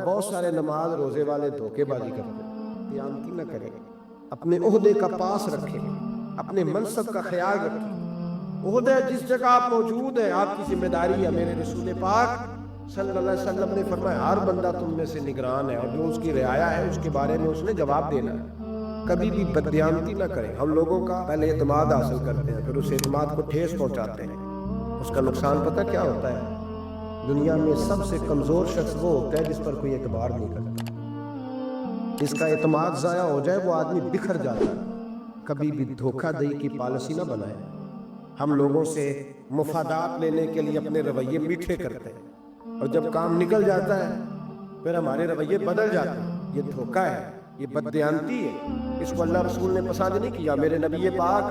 بہت سارے نماز روزے والے دھوکے بازی کرتے ہیں، دیانتی نہ کریں، اپنے عہدے کا پاس رکھیں، اپنے منصب کا خیال رکھیں۔ عہدہ جس جگہ آپ موجود ہیں آپ کی ذمہ داری ہے۔ میرے رسول پاک صلی اللہ علیہ وسلم نے فرمایا ہر بندہ تم میں سے نگران ہے، اور جو اس کی رعایا ہے اس کے بارے میں اس نے جواب دینا ہے۔ کبھی بھی بددیانتی نہ کریں۔ ہم لوگوں کا پہلے اعتماد حاصل کرتے ہیں، پھر اس اعتماد کو ٹھیس پہنچاتے ہیں۔ اس کا نقصان پتہ کیا ہوتا ہے؟ دنیا میں سب سے کمزور شخص وہ ہوتا ہے جس پر کوئی اعتبار نہیں کرتا۔ جس کا اعتماد ضائع ہو جائے وہ آدمی بکھر جاتا ہے۔ کبھی بھی دھوکہ دہی کی پالیسی نہ بنائیں۔ ہم لوگوں سے مفادات لینے کے لیے اپنے رویے میٹھے کرتے ہیں، اور جب کام نکل جاتا ہے پھر ہمارے رویے بدل جاتے ہیں۔ یہ دھوکہ ہے، یہ بددیانتی ہے، اس کو اللہ رسول نے پسند نہیں کیا۔ میرے نبی پاک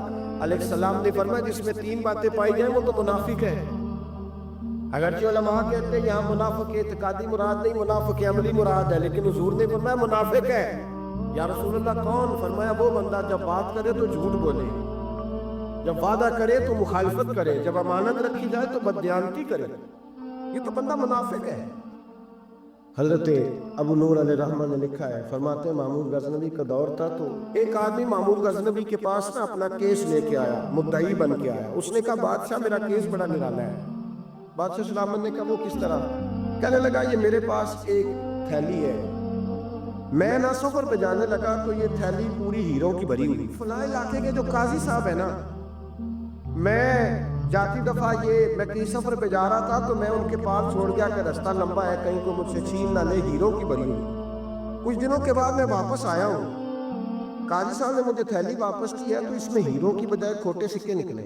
علیہ السلام نے فرمایا جس میں 3 باتیں پائی جائیں وہ تو منافق ہے۔ اگرچہ علماء کہتے ہیں یہاں منافق اعتقادی مراد نہیں، منافق عملی مراد ہے، لیکن حضور نے فرمایا منافق ہے۔ یا رسول اللہ کون؟ فرمایا وہ بندہ جب بات کرے تو جھوٹ بولے، جب وعدہ کرے تو مخالفت کرے، جب امانت رکھی جائے تو بددیانتی کرے، یہ تو بندہ منافق ہے۔ حضرت ابو نور علیہ رحمہ نے لکھا ہے، فرماتے ہیں محمود غزنوی کا دور تھا تو ایک آدمی محمود غزنوی کے پاس نا اپنا کیس لے کے آیا، مدعی بن کے آیا۔ اس نے کہا بادشاہ میرا کیس بڑا نرالا ہے۔ بادشاہ سلامت نے کہا وہ کس طرح؟ کہنے لگا یہ میرے پاس ایک تھیلی ہے، میں نا سفر پہ جانے لگا تو یہ تھیلی پوری ہیروں کی بھری ہوئی۔ فلاں علاقے کے جو قاضی صاحب ہے نا، میں جاتی دفعہ میں کہیں سفر پہ جا رہا تھا تو میں ان کے پاس چھوڑ گیا کہ رستہ لمبا ہے، کہیں کو مجھ سے چھین نہ لے، ہیروں کی بھری ہوئی۔ کچھ دنوں کے بعد میں واپس آیا ہوں، قاضی صاحب نے مجھے تھیلی واپس کی ہے تو اس میں ہیروں کی بجائے کھوٹے سکے نکلے۔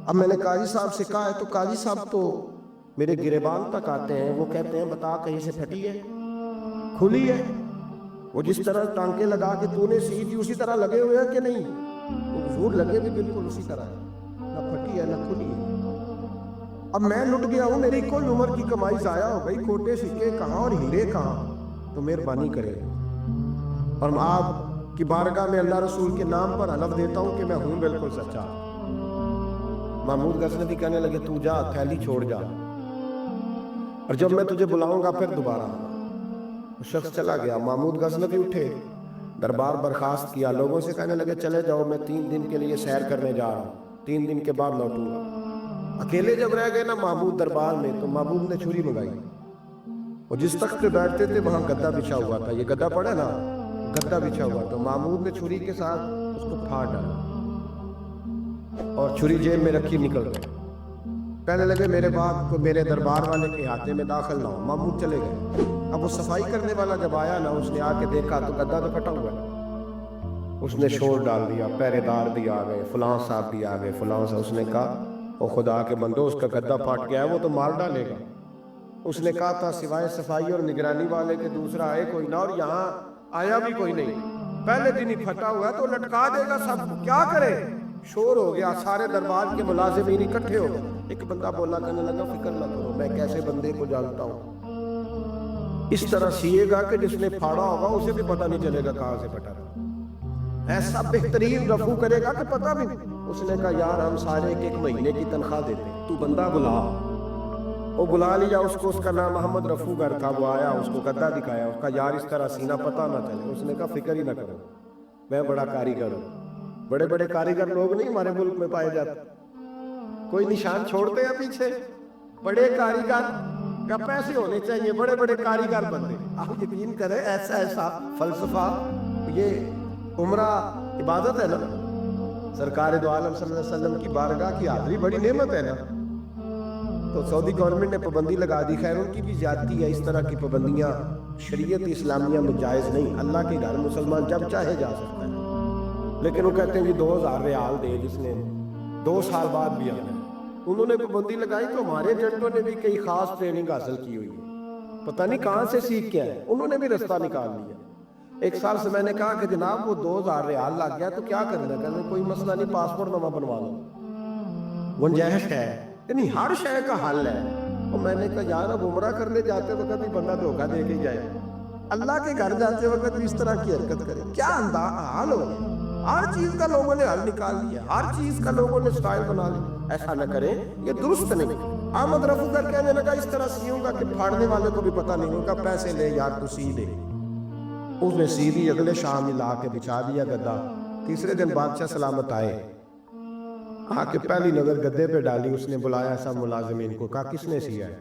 اب میں نے قاضی صاحب سے کہا ہے تو قاضی صاحب تو میرے گریبان تک آتے ہیں، وہ کہتے ہیں بتا کہیں سے پھٹی ہے، کھلی ہے؟ وہ جس طرح ٹانکے لگا کے تو نے سی تھی اسی طرح لگے ہوئے ہیں کہ نہیں؟ وہ حضور لگے بھی بالکل اسی طرح ہے، نہ پھٹی ہے نہ کھلی ہے۔ اب میں لٹ گیا ہوں، میری کل عمر کی کمائی ضائع ہو گئی، کھوٹے سکے کہاں اور ہیرے کہاں؟ تو مہربانی کرے اور آپ کی بارگاہ میں اللہ رسول کے نام پر حلف دیتا ہوں کہ میں ہوں بالکل سچا۔ محمود غزنوی کہنے لگے تو جا، تھیلی چھوڑ جا، اور جب میں تجھے بلاؤں گا پھر دوبارہ آنا۔ وہ شخص چلا گیا۔ محمود غزنوی اٹھے، دربار برخاست کیا، لوگوں سے کہنے لگے چلے جاؤ میں 3 دن کے لیے سیر کرنے جا رہا ہوں، 3 دن کے بعد لوٹوں گا۔ اکیلے جب رہ گئے نا محمود دربار میں تو محمود نے چھری منگائی، اور جس تخت پہ بیٹھتے تھے وہاں گدا بچھا ہوا تھا، یہ گدا پڑا نا، گدا بچھا ہوا تھا۔ محمود نے چھری کے ساتھ اس کو پھاڑ ڈالا اور چھری جیب میں رکھی نکل گئے۔ کہنے لگے میرے باپ کو میرے دربار والے کے ہاتھے میں داخل نہ ہو۔ محمود چلے گئے۔ اب وہ صفائی کرنے والا جب آیا نا، اس نے آ کے دیکھا تو گدا تو پھٹا ہوا ہے۔ اس نے شور ڈال دیا، پہرے دار بھی آ گئے، فلاں صاحب بھی آ گئے، فلاں صاحب۔ اس نے کہا او خدا کے بندو، اس کا گدا پھٹ گیا ہے، وہ تو مار ڈالے گا۔ اس نے کہا تھا سوائے صفائی اور نگرانی والے کے دوسرا آئے کوئی نہ، اور یہاں آیا بھی کوئی نہیں، پہلے دن ہی پھٹا ہوا ہے تو لٹکا دے گا سب کو، کیا کرے؟ شور ہو گیا، سارے دربار کے ملازمین اکٹھے ہو گئے۔ ایک بندہ بولا، کہنے لگا فکر نہ کرو، میں کیسے بندے کو جانتا ہوں، اس طرح سیے گا کہ جس نے پھاڑا ہوگا اسے بھی پتہ نہیں چلے گا کہاں سے پھٹا رہا، ایسا بہترین رفو کرے گا کہ پتہ بھی نہیں۔ اس نے کہا یار ہم سارے 1 مہینے کی تنخواہ دیتے ہیں، تو بندہ بلا۔ وہ بلا لیا اس کو، اس کا نام محمد رفو گر تھا۔ وہ آیا، اس کو گدا دکھایا، اس کا یار اس طرح سینہ پتہ نہ چلے۔ اس نے کہا فکر ہی نہ کرو، میں بڑا کاریگر ہوں۔ بڑے بڑے کاریگر لوگ نہیں ہمارے ملک میں پائے جاتے، کوئی نشان چھوڑتے ہیں پیچھے؟ بڑے کاریگر کا پیسے ہونے چاہیے، بڑے بڑے کاریگر بندے۔ آپ یقین کریں ایسا ایسا فلسفہ، یہ عمرہ عبادت ہے نا، سرکار دو عالم صلی اللہ علیہ وسلم کی بارگاہ کی حاضری بڑی نعمت ہے نا۔ تو سعودی گورنمنٹ نے پابندی لگا دی، خیر ان کی بھی زیادتی ہے، اس طرح کی پابندیاں شریعت اسلامیہ میں جائز نہیں۔ اللہ کے گھر مسلمان جب چاہے جا سکتا ہے، لیکن وہ کہتے ہیں جی 2000 ریال دے جس نے 2 سال بعد بھی آنا ہے۔ انہوں نے پابندی لگائی تو ہمارے ایجنٹوں نے بھی کئی خاص ٹریننگ حاصل کی ہوئی ہے، پتہ نہیں کہاں سے سیکھ کے آئے، انہوں نے بھی رستہ نکال لیا۔ 1 سال سے میں نے کہا کہ جناب وہ 2000 ریال لگ گیا تو کیا کرنا؟ کہتے کوئی مسئلہ نہیں، پاسپورٹ نواں بنوا لو، گنجائش ہے، یعنی ہر شے کا حل ہے۔ اور میں نے کہا یار اب عمرہ کرنے جاتے وقت بھی بندہ دھوکہ دے کے جائے، اللہ کے گھر جاتے وقت بھی اس طرح کی حرکت کرے، کیا حال ہو گیا؟ ہر چیز کا لوگوں نے حل نکال لیا، ہر چیز کا لوگوں نے سٹائل بنا لیا۔ ایسا نہ کریں، یہ درست نہیں۔ احمد رفوگر کہنے لگا اس طرح سیوں گا کہ پھاڑنے والے کو بھی پتہ نہیں ہوگا، پیسے لے یار تو سی دے۔ اس نے سی دی، اگلے شام ہی لا کے بچھا دیا گدا۔ تیسرے دن بادشاہ سلامت آئے، آ کے پہلی نظر گدے پہ ڈالی، اس نے بلایا سب ملازمین کو، کہا کس نے سیا ہے؟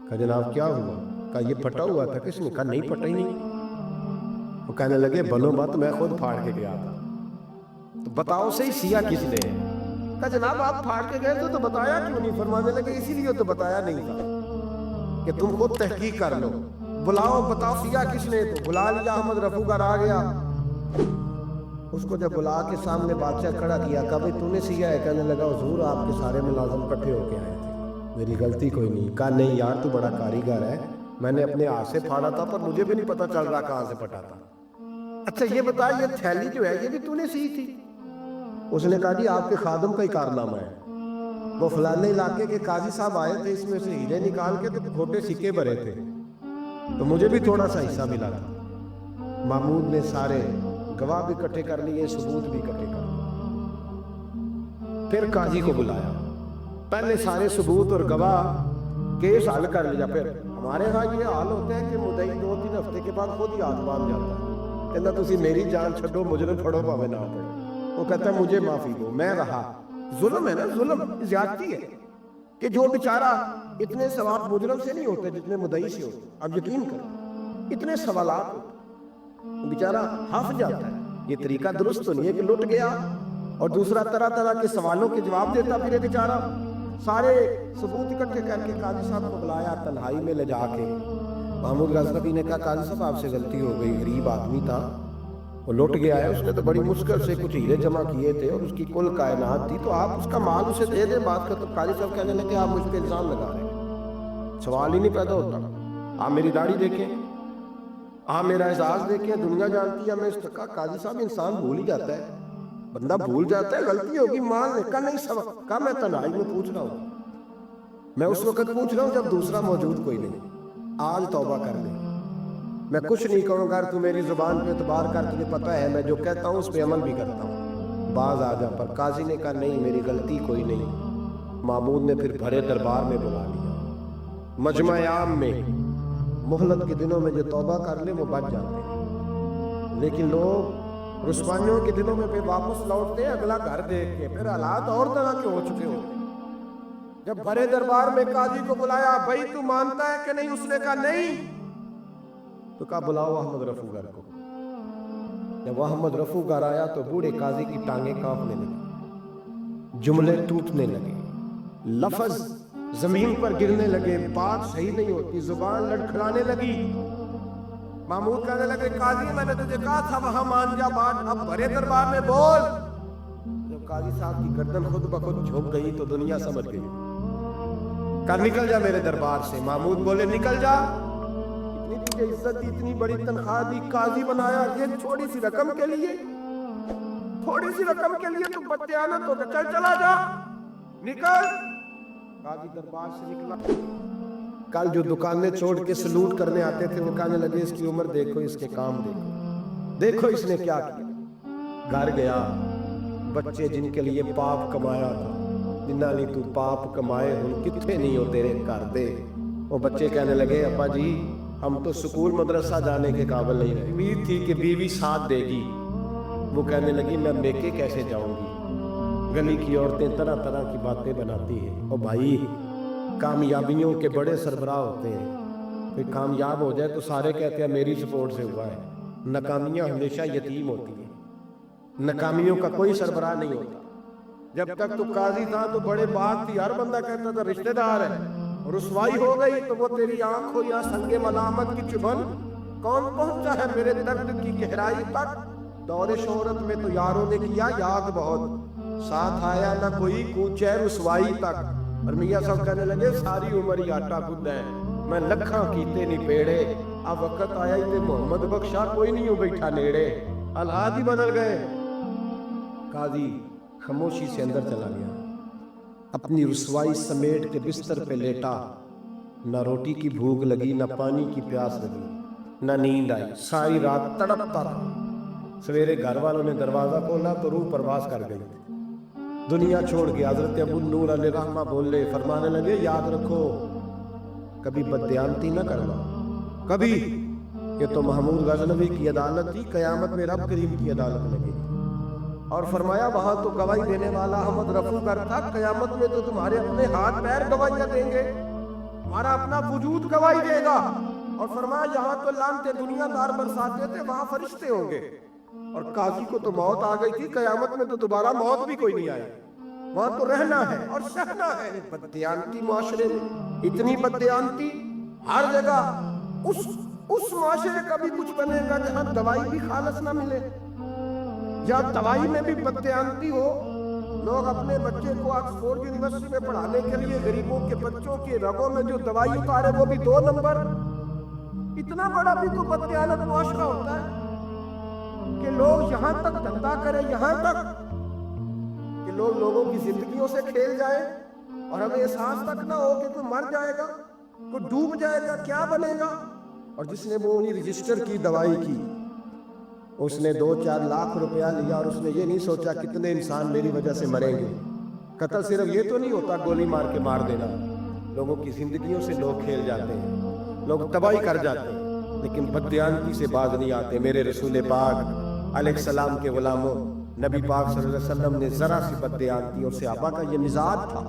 کہا جناب کیا ہوا؟ کہا یہ پھٹا ہوا تھا۔ کس نے؟ کہا نہیں پھٹا ہی نہیں۔ وہ کہنے لگے بنو مت، میں خود پھاڑ کے گیا تھا، تو بتاؤ صحیح سیا کس نے؟ کہا جناب آپ پھاڑ کے گئے تو بتایا کیوں نہیں؟ فرمانے لگے اسی لیے تو بتایا نہیں تھا کہ تم خود تحقیق کر لو، بلاؤ بتاؤ سیا کس نے۔ تو بلا لیا، احمد رفوگر آ گیا، اس کو جب بلا کے سامنے بادشاہ کھڑا کیا، کہا بھئی تو نے سیا ہے؟ کہنے لگا حضور آپ کے سارے ملازم اکٹھے ہو کے آئے تھے، میری غلطی کوئی نہیں۔ کہا نہیں یار تو بڑا کاریگر ہے، میں نے اپنے ہاتھ سے پھاڑا تھا پر مجھے بھی نہیں پتا چل رہا کہاں سے پھٹا تھا۔ اچھا یہ بتا یہ تھیلی جو ہے یہ بھی تو نے سی تھی؟ اس نے کہا جی آپ کے خادم کا ہی کارنامہ ہے، وہ فلانے علاقے کے قاضی صاحب آئے تھے، اس میں سے ہیرے نکال کے تو کھوٹے سکے بھرے تھے، تو مجھے بھی تھوڑا سا حصہ ملا تھا۔ محمود نے سارے گواہ بھی اکٹھے کر لیے، ثبوت بھی اکٹھے کر لیے۔ پھر قاضی کو بلایا، پہلے سارے ثبوت اور گواہ کیس حل کر لیا۔ پھر ہمارے ہاں یہ حال ہوتا ہے کہ مدعی 2-3 ہفتے کے بعد خود ہی ہاتھ باندھ جاتا ہے، کہنا تسی میری جان چھڈو، مجرم پھڑو پاوے نہ پڑے۔ وہ کہتا ہے مجھے معافی دو، میں رہا۔ ظلم ہے نا، ظلم زیادتی ہے کہ جو بیچارہ اتنے ثواب مجرم سے نہیں ہوتے جتنے مدعی سے ہوتے۔ اب یقین کرو اتنے سوالات ہوتے بیچارہ ہنس جاتا ہے۔ یہ طریقہ درست تو نہیں ہے کہ لٹ گیا اور دوسرا طرح طرح کے سوالوں کے جواب دیتا پھر بیچارہ۔ سارے ثبوت اکٹھے کر کے قاضی صاحب کو بلایا، تنہائی میں لے جا کے محمود غزنفی نے کہا قاضی صاحب آپ سے غلطی ہو گئی، غریب آدمی تھا وہ لٹ گیا ہے، اس نے تو بڑی مشکل سے کچھ ہیرے جمع کیے تھے اور اس کی کل کائنات تھی، تو آپ اس کا مال اسے دے دیں۔ بات کا تو قاضی صاحب کہنے لگے آپ مجھ پہ الزام لگا رہے ہیں، سوال ہی نہیں پیدا ہوتا۔ آپ میری داڑھی دیکھیں، آپ میرا اعزاز دیکھیں، دنیا جانتی ہے میں اس کا۔ قاضی صاحب انسان بھول ہی جاتا ہے، بندہ بھول جاتا ہے، غلطی ہوگی مان لے۔ کہا نہیں سبق، کہا میں تنہائی میں پوچھ رہا ہوں، میں اس وقت پوچھ رہا ہوں جب دوسرا موجود کوئی نہیں، آج توبہ کر لے، میں کچھ نہیں کہوں گا، تو میری زبان پہ اعتبار کر، تجھے پتہ ہے میں جو کہتا ہوں اس پہ عمل بھی کرتا ہوں، باز آ جا۔ پر قاضی نے کہا نہیں میری غلطی کوئی نہیں۔ محمود نے پھر بھرے دربار میں بلا لیا، مجمع عام میں۔ مہلت کے دنوں میں جو توبہ کر لے وہ بچ جاتے ہیں، لیکن لوگ رسوائیوں کے دنوں میں پھر واپس لوٹتے ہیں اگلا گھر دیکھ کے، پھر حالات اور طرح کے ہو چکے ہوتے ہیں۔ جب بھرے دربار میں قاضی کو بلایا، بھائی تو مانتا ہے کہ نہیں؟ اس نے کہا نہیں۔ تو کہا بلاؤ احمد رفوگر کو۔ جب احمد رفوگر آیا تو بوڑھے قاضی کی ٹانگیں کانپنے لگی، جملے ٹوٹنے لگے، لفظ زمین پر گرنے لگے، بات صحیح نہیں ہوتی، زبان لڑکھڑانے لگی۔ محمود کہنے لگے قاضی میں نے تجھے کہا تھا وہاں مان جا بات، اب بھرے دربار میں بول۔ جب قاضی صاحب کی گردن خود بخود جھک گئی تو دنیا سمجھ گئی، کہا نکل جا میرے دربار سے۔ محمود بولے نکل جا، اتنی تجھے عزت دی، اتنی بڑی تنخواہ دی، قاضی بنایا، یہ چھوٹی سی رقم کے لیے، تھوڑی سی رقم کے لیے تو بددیانت ہو گیا، چل چلا جا نکل۔ قاضی دربار سے نکلا۔ کل جو دکانیں چھوڑ کے سلوٹ کرنے آتے تھے وہ کہنے لگے اس کی عمر دیکھو، اس کے کام دیکھو، دیکھو اس نے کیا کیا۔ گھر گیا، بچے جن کے لیے پاپ کمایا تھا، جنہاں نہیں تو پاپ کمائے ہوں کتنے نہیں ہو تیرے گھر دے۔ وہ بچے کہنے لگے ابا جی ہم تو سکول مدرسہ جانے کے قابل نہیں رہے، امید تھی کہ بیوی ساتھ دے گی۔ وہ کہنے لگی میں میکے کیسے جاؤں گی، گلی کی عورتیں طرح طرح کی باتیں بناتی ہیں۔ اور بھائی کامیابیوں کے بڑے سربراہ ہوتے ہیں، کوئی کامیاب ہو جائے تو سارے کہتے ہیں میری سپورٹ سے ہوا ہے، ناکامیاں ہمیشہ یتیم ہوتی ہیں، ناکامیوں کا کوئی سربراہ نہیں ہوتا۔ جب تک تو قاضی تھا تو بڑے بات تھی، ہر بندہ کہتا تھا رشتہ دار ہے، رسوائی ہو گئی تو وہ تیری آنکھ ہو یا سنگ ملامت کی چبھن، کون پہنچا ہے میرے درد کی گہرائی تک۔ دور شہرت میں تو یاروں نے کیا یاد بہت، ساتھ آیا نہ کوئی کوچے رسوائی تک۔ اور میاں صاحب کہنے لگے ساری عمر ہی آٹا گد ہے، میں لکھاں کیتے نہیں پیڑے، اب وقت آیا ہی تے محمد بخشا کوئی نہیں ہو بیٹھا نیڑے، حالات ہی بدل گئے۔ قاضی خاموشی سے اندر چلا گیا، اپنی رسوائی سمیٹ کے بستر پہ لیٹا، نہ روٹی کی بھوک لگی، نہ پانی کی پیاس لگی، نہ نیند آئی، ساری رات تڑپتا رہا۔ سویرے گھر والوں نے دروازہ کھولا تو روح پرواز کر گئی، دنیا چھوڑ کے حضرت ابو نور علیہ رحمہ بولے، فرمانے لگے یاد رکھو کبھی بددیانتی نہ کرنا کبھی، یہ تو محمود غزنوی کی عدالت تھی، قیامت میں رب کریم کی عدالت لگے گی۔ اور فرمایا وہاں تو گواہی دینے والا احمد رفو گر تھا، قیامت میں تو تمہارے اپنے ہاتھ پیر گواہیاں دیں گے، تمہارا اپنا وجود گواہی دے گا۔ اور فرمایا یہاں تو لعنتیں دنیا دار برساتے تھے، وہاں فرشتے ہوں گے۔ اور قاضی کو تو موت آ گئی تھی، قیامت میں تو دوبارہ موت بھی کوئی نہیں آئے، وہاں تو رہنا ہے اور سہنا ہے۔ بددیانتی معاشرے میں اتنی بددیانتی ہر جگہ، اس معاشرے کا بھی کچھ بنے گا جہاں دوائی بھی خالص نہ ملے، یا دوائی میں بھی بددیانتی ہو، لوگ اپنے بچے کو آکسفورڈ یونیورسٹی میں پڑھانے کے لیے غریبوں کے بچوں کے رگوں میں جو دوائی اتارے وہ بھی 2 نمبر۔ اتنا بڑا بھی تو بددیانت معاشرہ ہوتا ہے کہ لوگ یہاں تک دھندا کریں، یہاں تک کہ لوگ لوگوں کی زندگیوں سے کھیل جائیں اور ہمیں احساس تک نہ ہو کہ کوئی مر جائے گا، کوئی ڈوب جائے گا، کیا بنے گا۔ اور جس نے وہ رجسٹر کی دوائی کی، اس نے 2-4 لاکھ روپیہ لیا اور اس نے یہ نہیں سوچا کتنے انسان میری وجہ سے مریں گے۔ قتل صرف یہ تو نہیں ہوتا گولی مار کے مار دینا، لوگوں کی زندگیوں سے لوگ کھیل جاتے ہیں، لوگ تباہی کر جاتے ہیں، لیکن بددیانتی سے باز نہیں آتے۔ میرے رسول پاک علیہ السلام کے غلاموں، نبی پاک صلی اللہ علیہ وسلم نے ذرا سی بددیانتی، اور صحابہ کا یہ مزاج تھا،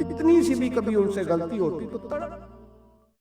اتنی سی بھی کبھی ان سے غلطی ہوتی تو تڑپ